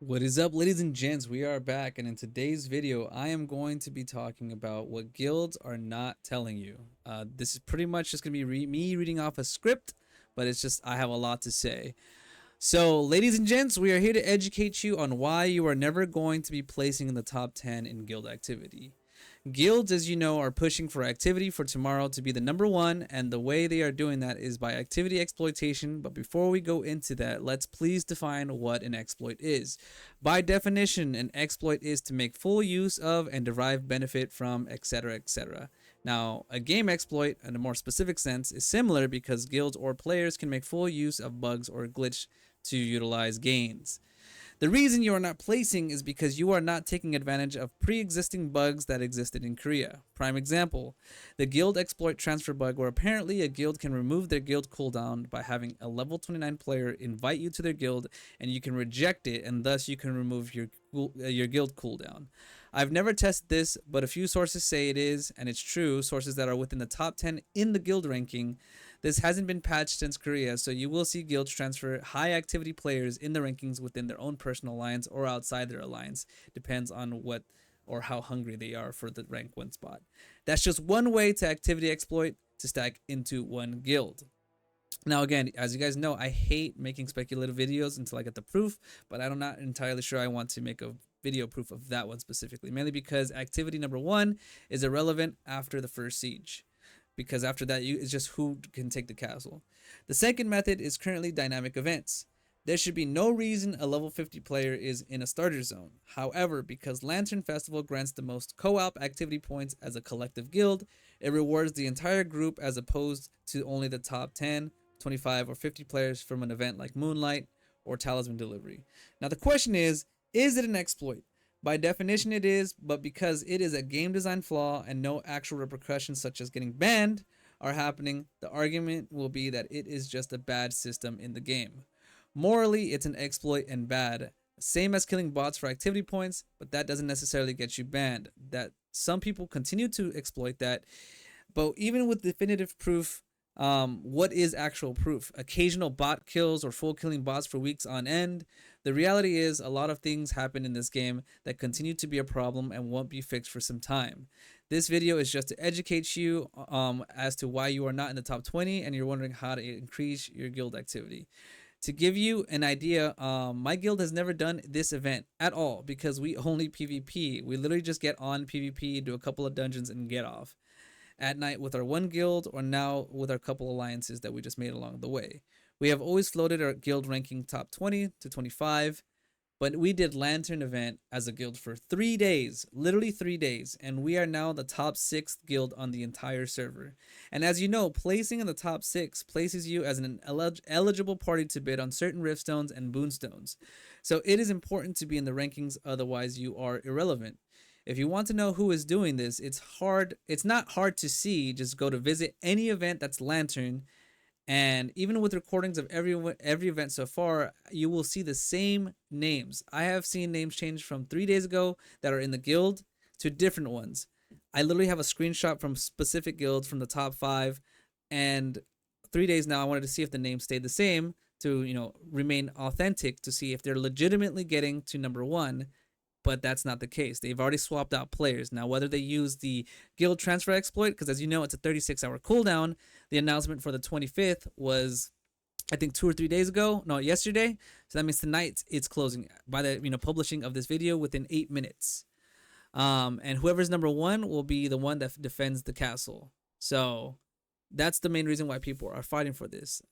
What is up, ladies and gents? We are back, and in today's video, I am going to be talking about what guilds are not telling you. This is pretty much just going to be me reading off a script, but it's just I have a lot to say. So, ladies and gents, we are here to educate you on why you are never going to be placing in the top 10 in guild activity. Guilds, as you know, are pushing for activity for tomorrow to be the number one, and the way they are doing that is by activity exploitation. But before we go into that, let's please define what an exploit is. By definition, an exploit is to make full use of and derive benefit from, etc., etc. Now, a game exploit, in a more specific sense, is similar because guilds or players can make full use of bugs or glitch to utilize gains. The reason you are not placing is because you are not taking advantage of pre-existing bugs that existed in Korea. Prime example, the guild exploit transfer bug, where apparently a guild can remove their guild cooldown by having a level 29 player invite you to their guild, and you can reject it, and thus you can remove your guild cooldown. I've never tested this, but a few sources say it is, and it's true. Sources that are within the top 10 in the guild ranking. This hasn't been patched since Korea, so you will see guilds transfer high activity players in the rankings within their own personal alliance or outside their alliance. Depends on what or how hungry they are for the rank 1 spot. That's just one way to activity exploit to stack into one guild. Now, again, as you guys know, I hate making speculative videos until I get the proof, but I'm not entirely sure I want to make a video proof of that one specifically, mainly because activity number 1 is irrelevant after the first siege, because after that it's just who can take the castle. The second method is currently dynamic events. There should be no reason a level 50 player is in a starter zone. However, because Lantern Festival grants the most co-op activity points as a collective guild, it rewards the entire group as opposed to only the top 10, 25, or 50 players from an event like Moonlight or Talisman Delivery. Now the question is it an exploit? By definition it is, but because it is a game design flaw and no actual repercussions such as getting banned are happening, the argument will be that it is just a bad system in the game. Morally, it's an exploit and bad. Same as killing bots for activity points, but that doesn't necessarily get you banned. That some people continue to exploit that, but even with definitive proof, what is actual proof? Occasional bot kills or full killing bots for weeks on end. The reality is a lot of things happen in this game that continue to be a problem and won't be fixed for some time. This video is just to educate you as to why you are not in the top 20 and you're wondering how to increase your guild activity. To give you an idea, my guild has never done this event at all because we only PvP. We literally just get on PvP, do a couple of dungeons, and get off at night with our one guild or now with our couple alliances that we just made along the way. We have always floated our guild ranking top 20 to 25, but we did Lantern event as a guild for 3 days, literally 3 days, and we are now the top 6th guild on the entire server. And as you know, placing in the top 6 places you as an eligible party to bid on certain riftstones and boonstones. So it is important to be in the rankings, otherwise you are irrelevant. If you want to know who is doing this, it's not hard to see. Just go to visit any event that's Lantern, and even with recordings of every event so far, you will see the same names. I have seen names change from 3 days ago that are in the guild to different ones. I literally have a screenshot from specific guilds from the top 5, and 3 days now I wanted to see if the name stayed the same to, remain authentic, to see if they're legitimately getting to number 1, but that's not the case. They've already swapped out players. Now, whether they use the guild transfer exploit, because as you know, it's a 36-hour cooldown. The announcement for the 25th was, I think, 2 or 3 days ago. No, yesterday. So that means tonight it's closing by the publishing of this video within 8 minutes. And whoever's number 1 will be the one that defends the castle. So that's the main reason why people are fighting for this.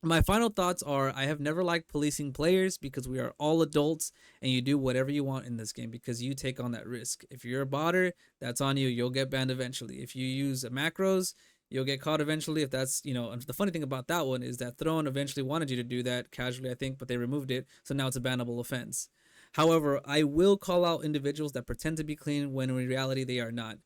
My final thoughts are I have never liked policing players because we are all adults and you do whatever you want in this game because you take on that risk. If you're a botter, that's on you. You'll get banned eventually. If you use macros, you'll get caught eventually. If that's, the funny thing about that one is that Throne eventually wanted you to do that casually, I think, but they removed it. So now it's a bannable offense. However, I will call out individuals that pretend to be clean when in reality they are not.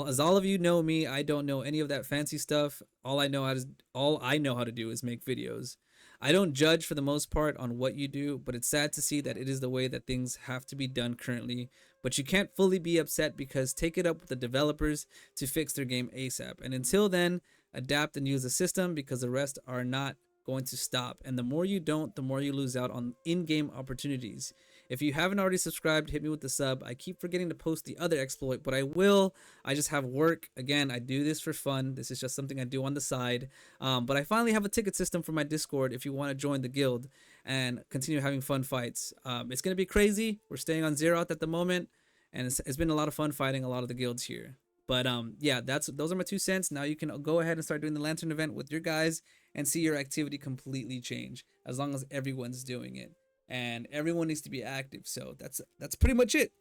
As all of you know me, I don't know any of that fancy stuff. All I know how to do is make videos. I don't judge for the most part on what you do, but it's sad to see that it is the way that things have to be done currently. But you can't fully be upset because take it up with the developers to fix their game ASAP. And until then, adapt and use the system because the rest are not going to stop. And the more you don't, the more you lose out on in-game opportunities. If you haven't already subscribed, hit me with the sub. I keep forgetting to post the other exploit, but I will. I just have work. Again, I do this for fun. This is just something I do on the side. But I finally have a ticket system for my Discord if you want to join the guild and continue having fun fights. It's going to be crazy. We're staying on Zeroth at the moment, and it's been a lot of fun fighting a lot of the guilds here. But yeah, those are my 2 cents. Now you can go ahead and start doing the lantern event with your guys and see your activity completely change as long as everyone's doing it. And everyone needs to be active. So that's pretty much it.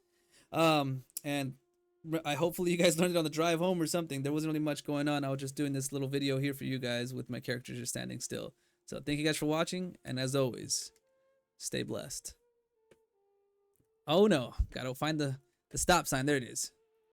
And I hopefully you guys learned it on the drive home or something. There wasn't really much going on. I was just doing this little video here for you guys with my characters just standing still. So thank you guys for watching, and as always, stay blessed. Oh no, gotta find the stop sign. There it is.